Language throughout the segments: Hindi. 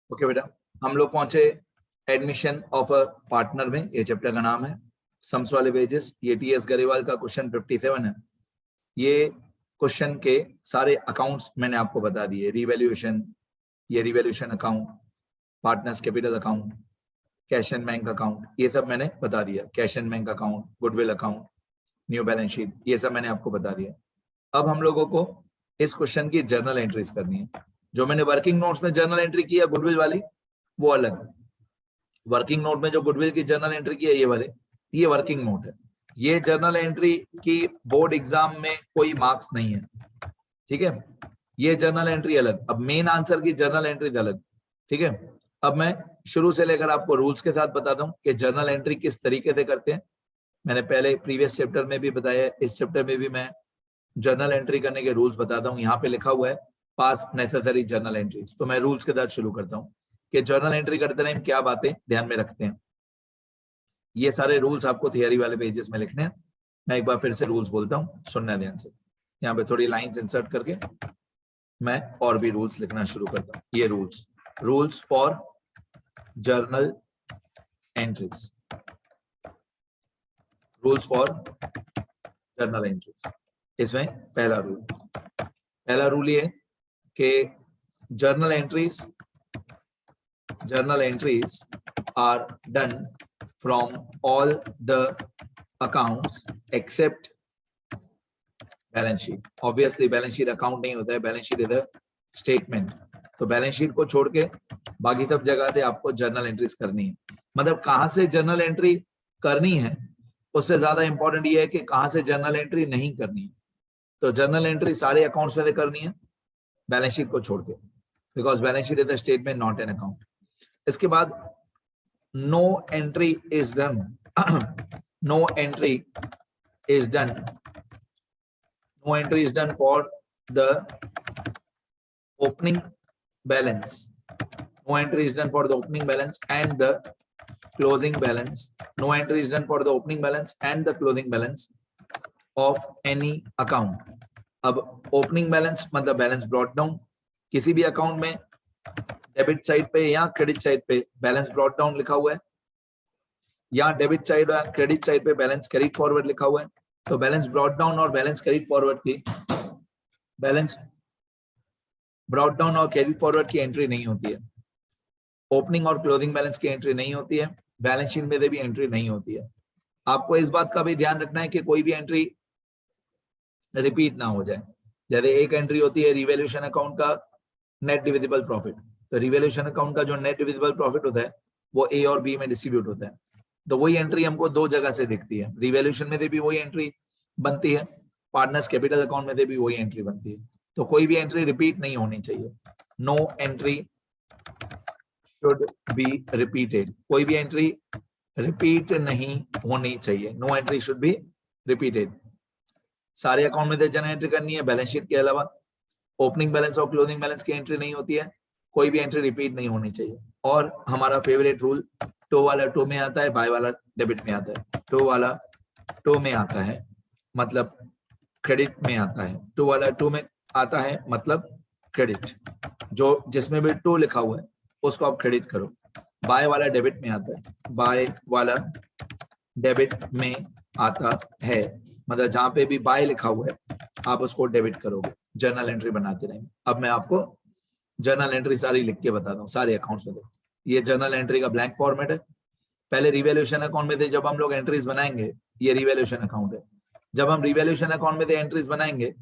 ओके बेटा, हम लोग पहुंचे एडमिशन ऑफ अ पार्टनर में। ये चैप्टर का नाम है सम्स वाले वेजेस। ये टीएस गरेवाल का क्वेश्चन 57 है। ये क्वेश्चन के सारे अकाउंट्स मैंने आपको बता दिए। रिवैल्यूएशन, ये revaluation account, partners capital account, cash and bank account, ये सब मैंने बता दिया। Cash and bank account, goodwill account, new balance sheet, ये सब मैंने आपको बता दिया। अब हम लोगों को इस क्वेश्चन की जर्नल एंट्रीज करनी है। जो मैंने वर्किंग नोट्स में जर्नल एंट्री किया गुडविल वाली, वो अलग। वर्किंग नोट में जो गुडविल की जर्नल एंट्री की है ये वाले, ये वर्किंग नोट है। ये जर्नल एंट्री की बोर्ड एग्जाम में कोई मार्क्स नहीं है, ठीक है। ये जर्नल एंट्री अलग। अब मेन आंसर की जर्नल एंट्री अलग, ठीक है। अब मैं शुरू से लेकर आपको रूल्स के साथ बताता हूँ कि जर्नल एंट्री किस तरीके से करते हैं। मैंने पहले प्रीवियस चैप्टर में भी बताया, इस चैप्टर में भी मैं जर्नल एंट्री करने के रूल्स बताता हूँ। यहाँ पे लिखा हुआ है पास नेसेसरी जर्नल एंट्रीज। तो मैं रूल्स के साथ शुरू करता हूँ कि जर्नल एंट्री करते टाइम क्या बातें ध्यान में रखते हैं। ये सारे रूल्स आपको थियरी वाले पेजेस में लिखने हैं। मैं एक बार फिर से रूल्स बोलता हूँ, सुनना ध्यान से। यहाँ पे थोड़ी लाइंस इंसर्ट करके मैं और भी रूल्स लिखना शुरू करता हूँ। ये rules for journal entries, rules for journal entries. इसमें पहला रूल ये कि journal entries are done from all the accounts except balance sheet. Obviously balance sheet account नहीं होता है, balance sheet is a statement. तो बैलेंस शीट को छोड़ के बाकी सब जगह से आपको जर्नल एंट्रीज करनी है। मतलब कहां से जर्नल एंट्री करनी है उससे ज्यादा इंपॉर्टेंट ये है कि कहां से जर्नल एंट्री नहीं करनी है। तो जर्नल एंट्री सारे अकाउंट्स में से करनी है बैलेंस शीट को छोड़ के, because balance sheet is the statement not an account. इसके बाद no entry is done no entry is done for the opening balance. No entry is done for the opening balance and the closing balance. No entry is done for the opening balance and the closing balance of any account. अब ओपनिंग बैलेंस मतलब बैलेंस ब्रॉट डाउन। किसी भी अकाउंट में डेबिट साइड पे या क्रेडिट साइड पे बैलेंस ब्रॉट डाउन लिखा हुआ है, या डेबिट साइड या क्रेडिट साइड पे बैलेंस कैरीड फॉरवर्ड लिखा हुआ है। तो बैलेंस ब्रॉट डाउन और बैलेंस कैरीड फॉरवर्ड की एंट्री नहीं होती है। ओपनिंग और क्लोजिंग बैलेंस की एंट्री नहीं होती है, बैलेंस शीट में भी एंट्री नहीं होती है। आपको इस बात का भी ध्यान रखना है कि कोई भी एंट्री रिपीट ना हो जाए। जैसे एक एंट्री होती है रिवैल्यूएशन अकाउंट का नेट डिविजिबल प्रॉफिट। तो रिवैल्यूएशन अकाउंट का जो नेट डिविजिबल प्रॉफिट होता है वो ए और बी में डिस्ट्रीब्यूट होता है। तो वही एंट्री हमको दो जगह से दिखती है। रिवैल्यूएशन में भी वही एंट्री बनती है, पार्टनर्स कैपिटल अकाउंट में भी वही एंट्री बनती है। तो कोई भी एंट्री रिपीट नहीं होनी चाहिए। No entry should be repeated. कोई भी एंट्री रिपीट नहीं होनी चाहिए। No entry should be repeated. सारे अकाउंट में जनरल एंट्री करनी है, बैलेंस शीट के अलावा। ओपनिंग बैलेंस और क्लोजिंग बैलेंस की एंट्री नहीं होती है। कोई भी एंट्री रिपीट नहीं होनी चाहिए। और हमारा फेवरेट रूल, टो वाला टो में आता है, बाय वाला डेबिट में आता है। टो वाला टो में आता है मतलब क्रेडिट में आता है। टो वाला टो में आता है मतलब क्रेडिट। जो जिसमें भी टो लिखा हुआ है उसको आप क्रेडिट करो। बाय वाला डेबिट में आता है, बाय वाला डेबिट में आता है मतलब जहां पे भी बाय लिखा हुआ है आप उसको डेबिट करोगे, जर्नल एंट्री बनाते रहेंगे। अब मैं आपको जर्नल एंट्री सारी लिख के बताता हूँ सारे अकाउंट्स में। ये जर्नल एंट्री का ब्लैंक फॉर्मेट है। पहले रिवैल्यूएशन अकाउंट में थे जब हम लोग एंट्रीज बनाएंगे, ये रिवैल्यूएशन अकाउंट है। जब हम रिवैल्यूएशन अकाउंट में थे एंट्रीज बनाएंगे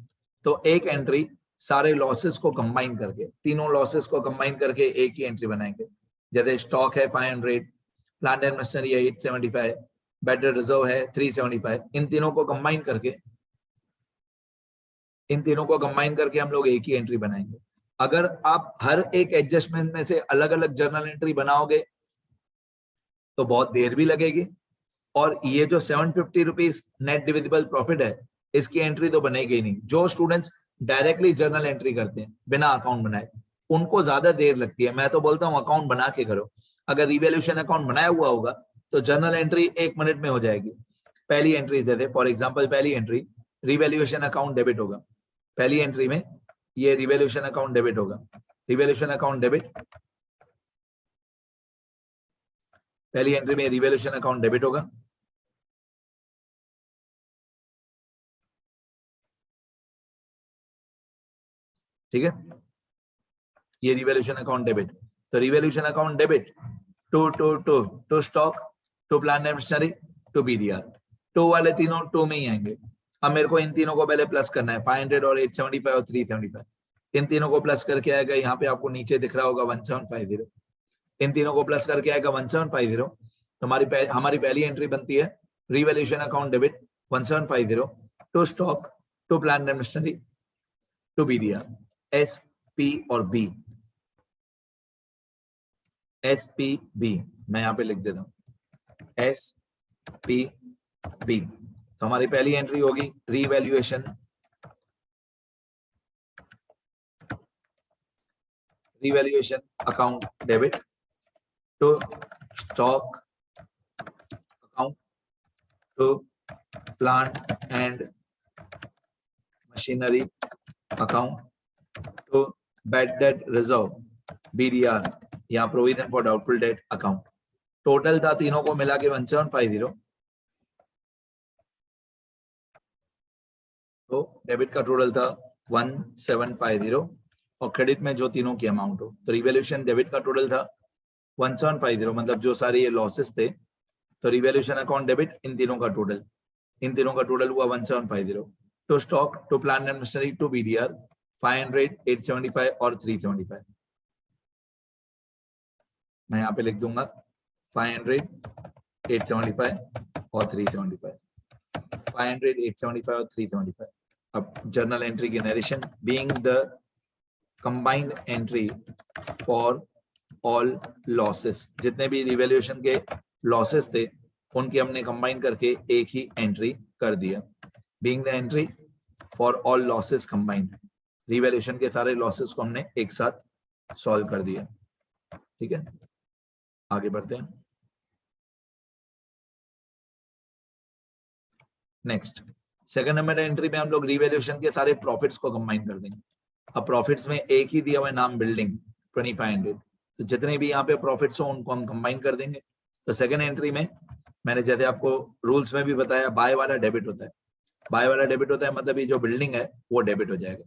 तो एक एंट्री सारे लॉसेस को कंबाइन करके, तीनों लॉसेस को कंबाइन करके एक ही एंट्री बनाएंगे। जैसे स्टॉक है 500, प्लांट एंड मशीनरी है 875, बैटर रिजर्व है 375। इन तीनों को कंबाइन करके हम लोग एक ही एंट्री बनाएंगे। अगर आप हर एक एडजस्टमेंट में से अलग अलग जर्नल एंट्री बनाओगे तो बहुत देर भी लगेगी। और ये जो 750 रुपीज नेट डिविजिबल प्रॉफिट है इसकी एंट्री तो बनेगी ही नहीं। जो स्टूडेंट्स डायरेक्टली जर्नल एंट्री करते हैं बिना अकाउंट बनाए उनको ज्यादा देर लगती है। मैं तो बोलता हूँ अकाउंट बना के करो। अगर रिवैल्यूएशन अकाउंट बनाया हुआ होगा तो जर्नल एंट्री 1 मिनट में हो जाएगी। पहली एंट्री देते, फॉर एग्जाम्पल पहली एंट्री रिवैल्यूएशन अकाउंट डेबिट होगा। पहली एंट्री में ये रिवैल्यूएशन अकाउंट डेबिट होगा। रिवैल्यूएशन अकाउंट डेबिट पहली एंट्री में रिवैल्यूएशन अकाउंट डेबिट होगा, ठीक है, ये रिवैल्यूएशन अकाउंट डेबिट। तो revaluation account debit to stock, to plant and machinery, to BDR. To वाले तीनों टू में ही आएंगे। अब मेरे को इन तीनों को पहले प्लस करना है, 500 और 875 और 375। इन तीनों को प्लस करके आएगा, यहाँ पे आपको नीचे दिख रहा होगा 1750। इन तीनों को प्लस करके आएगा 1750। तो हमारी पहली एंट्री बनती है revaluation account debit 1750 to stock, to plant and machinery, to BDR. S, P और बी, एस पी बी मैं यहाँ पे लिख देता हूँ, एस पी बी। तो हमारी पहली एंट्री होगी revaluation account debit to stock account, to plant and machinery account, to bad debt reserve BDR या provision for doubtful debt account. Total था तीनों को मिला के 1750। तो डेबिट का टोटल था 1750 और क्रेडिट में जो तीनों की अमाउंट हो। तो रिवैल्यूएशन डेबिट का टोटल था 1750, मतलब जो सारे ये लॉसेस थे। तो रिवैल्यूएशन अकाउंट डेबिट इन तीनों का टोटल हुआ 1750। To stock, to plant and machinery, to BDR 500, 875 और 375। मैं यहाँ पे लिख दूंगा 500, 875 और 375, 500, 875 और 375। अब जर्नल एंट्री की narration, being the combined entry for all losses, जितने भी रिवैल्यूएशन के लॉसेस थे उनकी हमने कंबाइन करके एक ही एंट्री कर दिया। Being the entry for all losses combined, revaluation के सारे लॉसेस को हमने एक साथ सॉल्व कर दिया। ठीक है, आगे बढ़ते हैं। नेक्स्ट, सेकंड नंबर एंट्री में हम लोग रिवैल्यूएशन के सारे प्रॉफिट्स को कंबाइन कर देंगे। अब प्रॉफिट्स में एक ही दिया हुआ है नाम बिल्डिंग 2500, तो जितने भी यहाँ पे प्रॉफिट्स हो उनको हम कंबाइन कर देंगे। तो सेकंड एंट्री में मैंने जैसे आपको रूल्स में भी बताया, बाय वाला डेबिट होता है। बाय वाला डेबिट होता है मतलब ये जो बिल्डिंग है वो डेबिट हो जाएगा,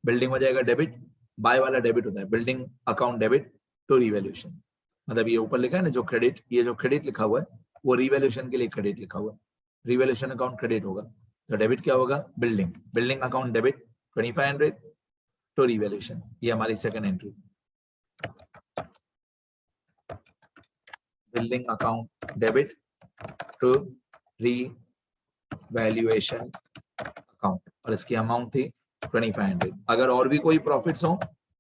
बिल्डिंग हो जाएगा डेबिट। बाय वाला डेबिट होता है building account debit to revaluation, मतलब ये ऊपर लिखा है ना जो क्रेडिट, ये जो क्रेडिट लिखा हुआ है वो रिवैल्यूएशन के लिए क्रेडिट लिखा हुआ है। रिवैल्यूएशन अकाउंट क्रेडिट होगा तो डेबिट क्या होगा, building account debit 2500 to revaluation. ये हमारी second entry, building account debit to revaluation account, और इसकी अमाउंट थी 2500। अगर और भी कोई प्रॉफिट्स हो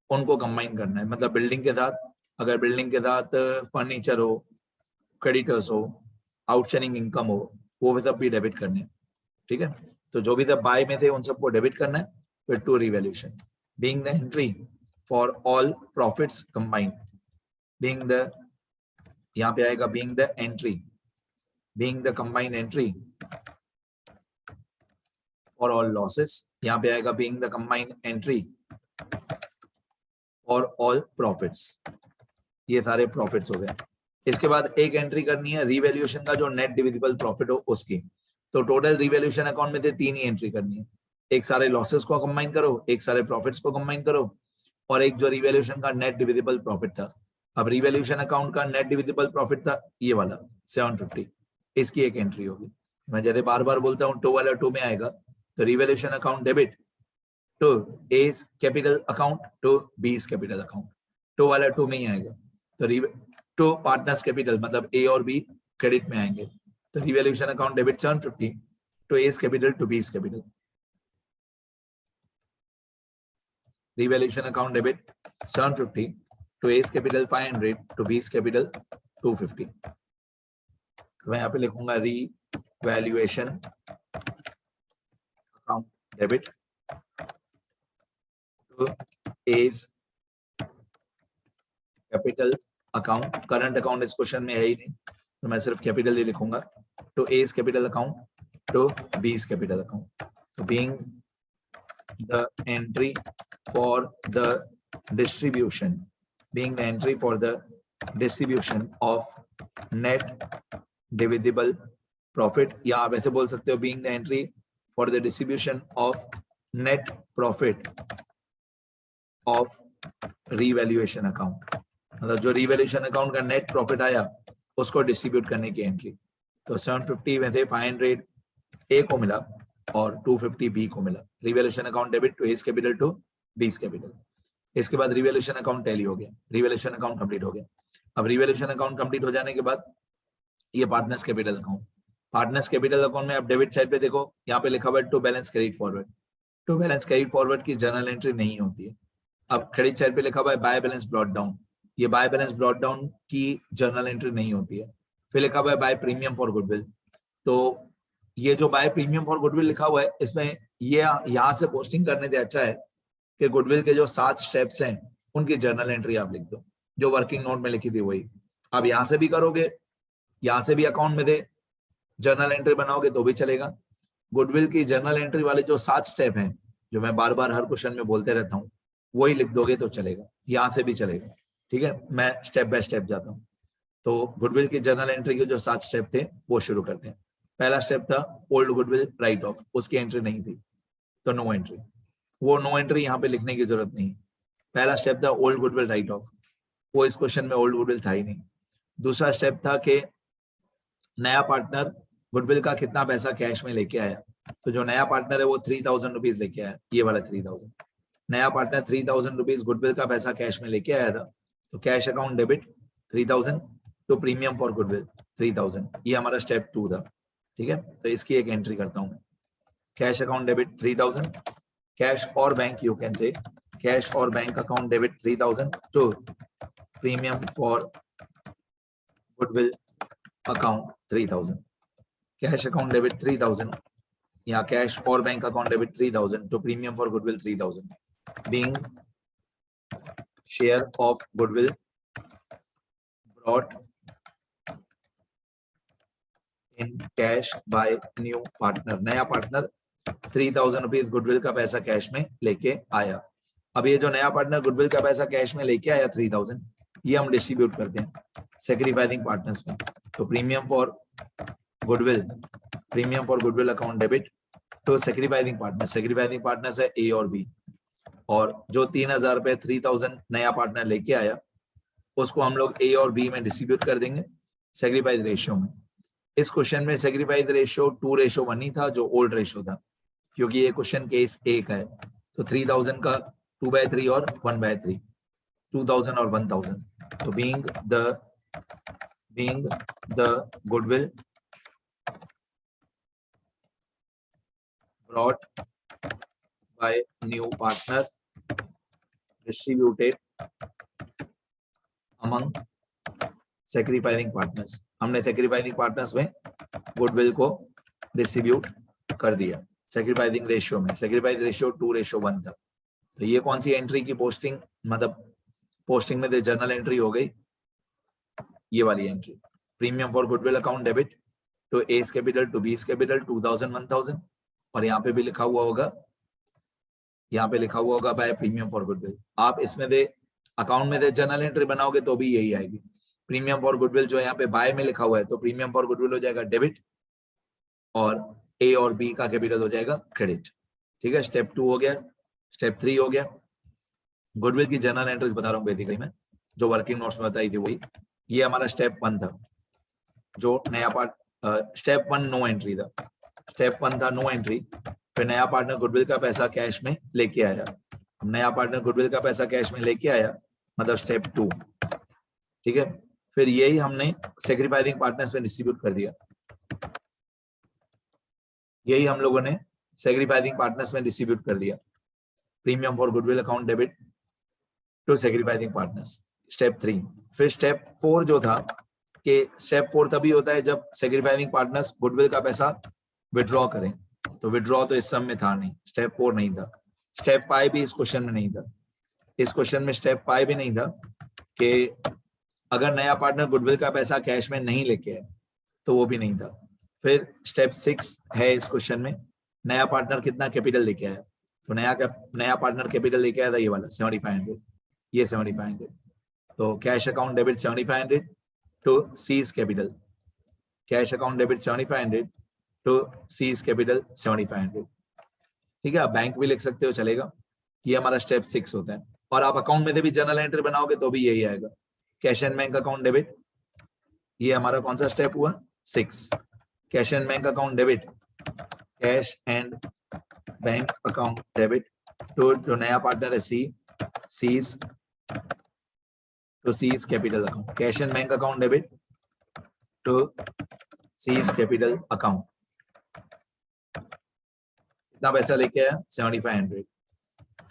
उनको कंबाइन करना है, मतलब बिल्डिंग के साथ, अगर बिल्डिंग के साथ फर्नीचर हो, क्रेडिटर्स हो, आउटस्टैंडिंग इनकम हो, वो सब भी डेबिट करने हैं। ठीक है, तो जो भी सब बाय में थे उन सबको डेबिट करना है, फिर to revaluation. Being the entry for all profits combined, being the, यहाँ पे आएगा being the entry, being the combined entry for all losses, यहाँ पे आएगा being the combined entry for all profits. ये सारे प्रॉफिट्स हो गए। इसके बाद एक एंट्री करनी है रिवैल्यूएशन का जो नेट डिविजिबल प्रॉफिट हो उसकी। तो टोटल रिवैल्यूएशन अकाउंट में से तीन ही एंट्री करनी है, एक सारे लॉसेस को कंबाइन करो, एक सारे प्रॉफिट्स को कंबाइन करो, और एक जो रिवैल्यूएशन का नेट डिविजिबल प्रॉफिट था। अब रिवैल्यूएशन अकाउंट का नेट डिविजिबल प्रॉफिट था ये वाला 750, इसकी एक एंट्री होगी। मैं जैसे बार बार बोलता हूँ टू वाला टू में आएगा, तो revaluation account debit to A's capital account to B's capital account, to वाला टू में ही आएगा। तो टू पार्टनर्स कैपिटल मतलब ए और बी क्रेडिट में आएंगे, तो revaluation account debit 750 to A's capital to B's capital, revaluation account debit 750 to A's capital 500 to B's capital 250। मैं यहाँ पे लिखूंगा revaluation account debit to A's capital account, current account इस क्वेश्चन में है ही नहीं तो मैं सिर्फ कैपिटल ही लिखूंगा, to A's capital account to B's capital account. तो being the entry for the distribution, being the entry for the distribution of net divisible profit, या आप ऐसे बोल सकते हो being the entry for the distribution of net profit of revaluation account, मतलब जो रीवैल्यूएशन अकाउंट का नेट प्रॉफिट आया उसको डिस्ट्रीब्यूट करने की एंट्री। तो 750 में थे 500 ए को मिला और 250 बी को मिला। Revaluation account debit to S capital to B's capital. इसके बाद रिवैल्यूएशन अकाउंट टैली हो गया, रिवैल्यूएशन अकाउंट कंप्लीट हो गया। अब रिवैल्यूएशन अकाउंट कंप्लीट हो जाने के बाद ये partners capital account, partners capital account में आप डेबिट साइड पे देखो, यहाँ पे लिखा हुआ है to balance credit forward. To balance credit forward की जर्नल एंट्री नहीं होती है। अब क्रेडिट साइड पे लिखा हुआ है बाय बैलेंस ब्रॉट डाउन, ये बाय बैलेंस ब्रॉट डाउन की जर्नल एंट्री नहीं होती है। फिर लिखा हुआ है बाय प्रीमियम फॉर गुडविल, तो ये जो बाय प्रीमियम फॉर गुडविल लिखा हुआ है इसमें ये यहाँ से पोस्टिंग करने से अच्छा है कि गुडविल के जो 7 स्टेप्स हैं उनकी जर्नल एंट्री आप लिख दो, जो वर्किंग नोट में लिखी थी वही। अब यहाँ से भी करोगे, यहाँ से भी अकाउंट में दे जर्नल एंट्री बनाओगे तो भी चलेगा। गुडविल की जर्नल एंट्री वाले जो 7 स्टेप हैं, जो मैं बार बार हर क्वेश्चन में बोलते रहता हूँ, वही लिख दोगे तो चलेगा, यहाँ से भी चलेगा। ठीक है, मैं स्टेप बाय स्टेप जाता हूँ। तो गुडविल की जर्नल एंट्री के जो 7 स्टेप थे वो शुरू करते हैं। पहला स्टेप था ओल्ड गुडविल राइट ऑफ, उसकी एंट्री नहीं थी तो नो एंट्री, वो नो एंट्री यहाँ पे लिखने की जरूरत नहीं। पहला स्टेप था ओल्ड गुडविल राइट ऑफ, वो इस क्वेश्चन में ओल्ड गुडविल था ही नहीं। दूसरा स्टेप था कि नया पार्टनर गुडविल का कितना पैसा कैश में लेके आया, तो जो नया पार्टनर है वो 3000 रुपीज लेके आया, ये वाला 3000। नया पार्टनर 3000 रुपीज गुडविल का पैसा कैश में लेके आया था, तो cash account debit 3000 to premium for goodwill 3000, ये हमारा स्टेप 2 था। ठीक है, तो इसकी एक एंट्री करता हूं मैं, कैश अकाउंट डेबिट 3000, कैश और bank, you can say cash और bank account debit 3000 to premium for goodwill account 3000, cash account debit 3000 या कैश और bank account debit 3000 to premium for goodwill 3000, being share of goodwill brought in cash by new partner, नया पार्टनर 3000 रुपीज गुडविल का पैसा कैश में लेके आया। अब ये जो नया पार्टनर गुडविल का पैसा कैश में लेके आया 3000, ये हम डिस्ट्रीब्यूट करते हैं सेक्रीफाइसिंग पार्टनर्स में। तो premium for goodwill account debit तो सेक्रीफाइसिंग पार्टनर्स है ए और बी, और जो 3000 रुपए 3000 नया पार्टनर लेके आया उसको हम लोग ए और बी में डिस्ट्रीब्यूट कर देंगे सेक्रीफाइस रेशियो में। इस क्वेश्चन में सेक्रीफाइस रेशियो 2:1 ही था, जो ओल्ड रेशियो था, क्योंकि ये क्वेश्चन केस 1 है। तो 3000 का 2/3 और 1/3, 2000 और 1000। तो being the goodwill brought by new partner distributed among sacrificing partners, हमने sacrificing partners में गुडविल को डिस्ट्रीब्यूट कर दिया सैक्रिफाइसिंग रेशियो में। सैक्रिफाइस रेशियो 2:1 था। तो ये कौन सी एंट्री की पोस्टिंग, मतलब पोस्टिंग में जर्नल एंट्री हो गई, ये वाली entry, premium for goodwill account debit to S capital to B's capital 2000 1000, और यहाँ पे भी लिखा हुआ होगा, यहाँ पे लिखा हुआ होगा बाय प्रीमियम फॉर गुडविल। आप इसमें दे अकाउंट में दे जर्नल एंट्री बनाओगे तो भी यही आएगी। प्रीमियम फॉर गुडविल जो यहाँ पे बाय में लिखा हुआ है, तो प्रीमियम फॉर गुडविल हो जाएगा डेबिट और ए और बी का कैपिटल हो जाएगा क्रेडिट। ठीक है, स्टेप 2 हो गया। स्टेप 3 हो गया, गुडविल की जर्नल एंट्रीज बता रहा हूँ बेसिकली मैं, जो वर्किंग नोट्स में बताई थी वही। ये हमारा स्टेप 1 था, जो नया पार्ट स्टेप 1 नो एंट्री था। स्टेप 1 था नो एंट्री, फिर नया पार्टनर गुडविल का पैसा कैश में लेके आया। नया पार्टनर गुडविल का पैसा कैश में लेके आया, मतलब स्टेप 2। ठीक है, फिर यही हमने सैक्रिफाइसिंग पार्टनर्स में डिस्ट्रीब्यूट कर दिया, यही हम लोगों ने सैक्रिफाइसिंग पार्टनर्स में डिस्ट्रीब्यूट कर दिया। Premium for goodwill account debit to sacrificing partners, step 3। फिर स्टेप 4 जो था, कि स्टेप 4 तभी होता है जब सैक्रिफाइसिंग पार्टनर्स गुडविल का पैसा विड्रॉ करें। तो विड्रॉ तो इस सम में था नहीं, स्टेप 4 नहीं था। स्टेप 5 भी इस क्वेश्चन में नहीं था। इस क्वेश्चन में स्टेप 5 भी नहीं था कि अगर नया पार्टनर गुडविल का पैसा कैश में नहीं लेके आए, तो वो भी नहीं था। फिर स्टेप 6 है इस क्वेश्चन में, नया पार्टनर कितना कैपिटल लेके आया। तो नया पार्टनर कैपिटल लेके आया था ये वाला 7500, ये 7500। तो cash account debit 7500 to seize capital. Cash account debit 7500 to seize capital 7500. ठीक है, आप बैंक भी लिख सकते हो, चलेगा। ये हमारा स्टेप 6 होता है। और आप अकाउंट में भी जनरल एंट्री बनाओगे तो भी यही आएगा, cash and bank account debit. ये हमारा कौन सा स्टेप हुआ? 6। Cash and bank account debit, cash and bank account debit to जो नया पार्टनर है C's to C's capital account. Cash and bank account debit to C's capital account. कितना पैसा लेके आया? 7500।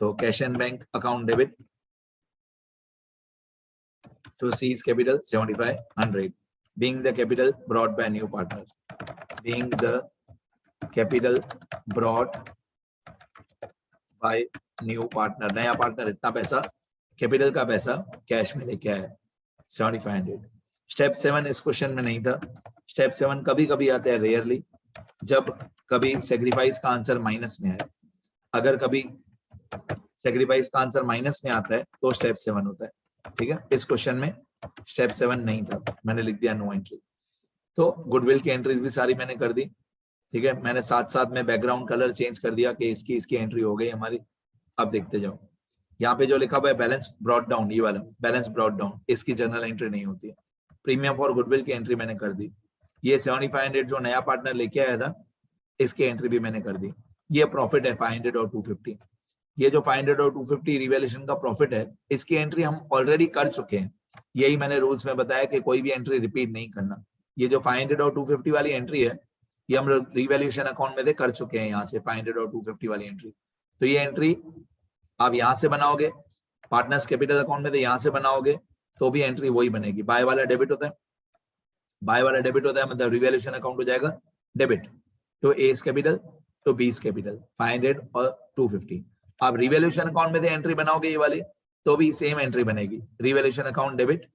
तो cash and bank account debit to C's capital 7500, being the capital brought by new partner, being the capital brought by new partner। नया पार्टनर इतना पैसा, कैपिटल का पैसा कैश में लेके आया 7500। स्टेप 7 इस क्वेश्चन में नहीं था। स्टेप 7 कभी कभी आता है, रेयरली, जब कभी सेक्रीफाइस का आंसर माइनस में आए। अगर कभी सेक्रीफाइस का आंसर माइनस में आता है तो स्टेप 7 होता है। ठीक है, इस क्वेश्चन में स्टेप 7 नहीं था, मैंने लिख दिया नो एंट्री। तो गुडविल की एंट्रीज भी सारी मैंने कर दी। ठीक है, मैंने साथ साथ में बैकग्राउंड कलर चेंज कर दिया कि इसकी एंट्री हो गई हमारी। अब देखते जाओ, यहाँ पे जो लिखा हुआ है बैलेंस ब्रॉट डाउन, ये वाला बैलेंस ब्रॉट डाउन, इसकी जर्नल एंट्री नहीं होती है। प्रीमियम फॉर गुडविल की एंट्री मैंने कर दी। ये 7500 जो नया पार्टनर लेके आया था, इसकी एंट्री भी मैंने कर दी। ये प्रॉफिट है 500 और 250। ये जो 500 और 250 रिवैल्यूएशन का प्रॉफिट है, इसकी एंट्री हम ऑलरेडी कर चुके हैं। यही मैंने रूल्स में बताया कि कोई भी एंट्री रिपीट नहीं करना। ये जो 500 और 250 वाली एंट्री है, ये हम रिवैल्यूएशन अकाउंट में से कर चुके हैं। यहाँ से 500 और 250 वाली एंट्री, तो ये एंट्री आप यहाँ से बनाओगे, पार्टनर्स कैपिटल अकाउंट में से यहाँ से बनाओगे तो भी एंट्री वही बनेगी। बाय वाला डेबिट होता है, बाय वाला डेबिट होता है, मतलब रिवैल्यूएशन अकाउंट हो जाएगा debit to S capital to B's capital 500 और 250। आप रिवैल्यूएशन अकाउंट में से एंट्री बनाओगे ये वाली, तो भी सेम एंट्री बनेगी, revaluation account debit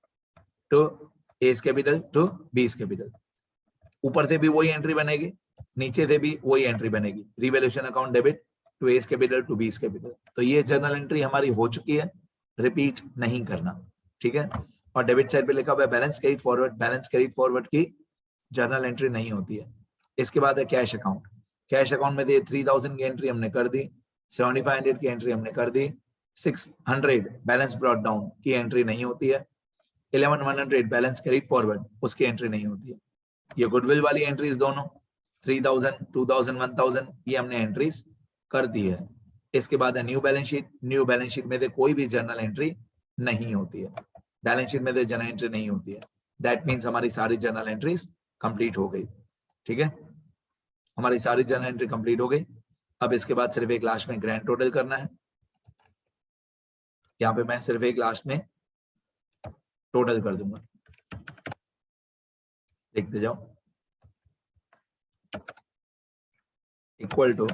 to S capital to B's capital. ऊपर से भी वही एंट्री बनेगी, नीचे से भी वही एंट्री बनेगी, revaluation account debit to S capital to B's capital. तो ये जर्नल एंट्री हमारी हो चुकी है, रिपीट नहीं करना। ठीक है, और डेबिट साइड पे लिखा हुआ है balance carried forward. Balance carried forward की जर्नल एंट्री नहीं होती है। इसके बाद है कैश अकाउंट। कैश अकाउंट में 3000 की एंट्री हमने कर दी, 7500 की एंट्री हमने कर दी, 600 बैलेंस ब्रॉट डाउन की एंट्री नहीं होती है, 11100 बैलेंस कैरिड फॉरवर्ड उसकी एंट्री नहीं होती है। ये गुडविल वाली एंट्रीज दोनों 3000, 2000, 1000 ये हमने एंट्रीज कर दी है। इसके बाद है new balance sheet. New balance sheet में कोई भी जर्नल एंट्री नहीं होती है, बैलेंस शीट में जर्नल एंट्री नहीं होती है। दैट मीन्स हमारी सारी जर्नल एंट्रीज कंप्लीट हो गई। ठीक है, हमारी सारी जर्नल एंट्री कंप्लीट हो गई। अब इसके बाद सिर्फ एक लास्ट में ग्रैंड टोटल करना है। यहाँ पे मैं सिर्फ एक लास्ट में टोटल कर दूंगा, देखते जाओ। इक्वल टू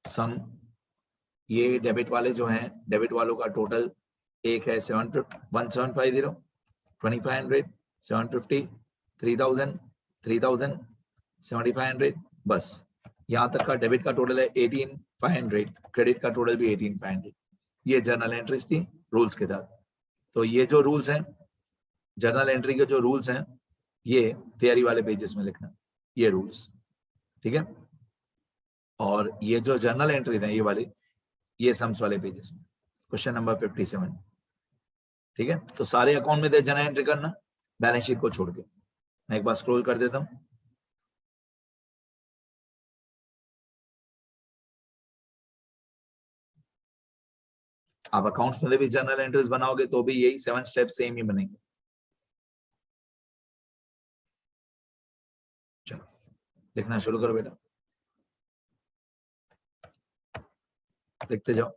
सम, ये डेबिट वाले जो हैं, डेबिट वालों का टोटल एक है 1750, 2500, 750, 3000, 3000, 7500, बस यहाँ तक का डेबिट का टोटल है 18500, क्रेडिट का टोटल भी 18500। ये जर्नल एंट्रीज थी रूल्स के तहत। तो ये जो रूल्स हैं, जर्नल एंट्री के जो रूल्स हैं, ये थियरी वाले पेजेस में लिखना, ये रूल्स। ठीक है, और ये जो जर्नल एंट्रीज हैं ये वाली, ये सम्स वाले पेजेस में, क्वेश्चन नंबर 57। ठीक है, तो सारे अकाउंट में जर्नल एंट्री करना, बैलेंस शीट को छोड़ के। मैं एक बार स्क्रॉल कर देता हूं। आप अकाउंट्स में भी जर्नल एंट्रीज बनाओगे तो भी यही 7 स्टेप सेम ही बनेंगे। चलो लिखना शुरू करो बेटा, लिखते जाओ।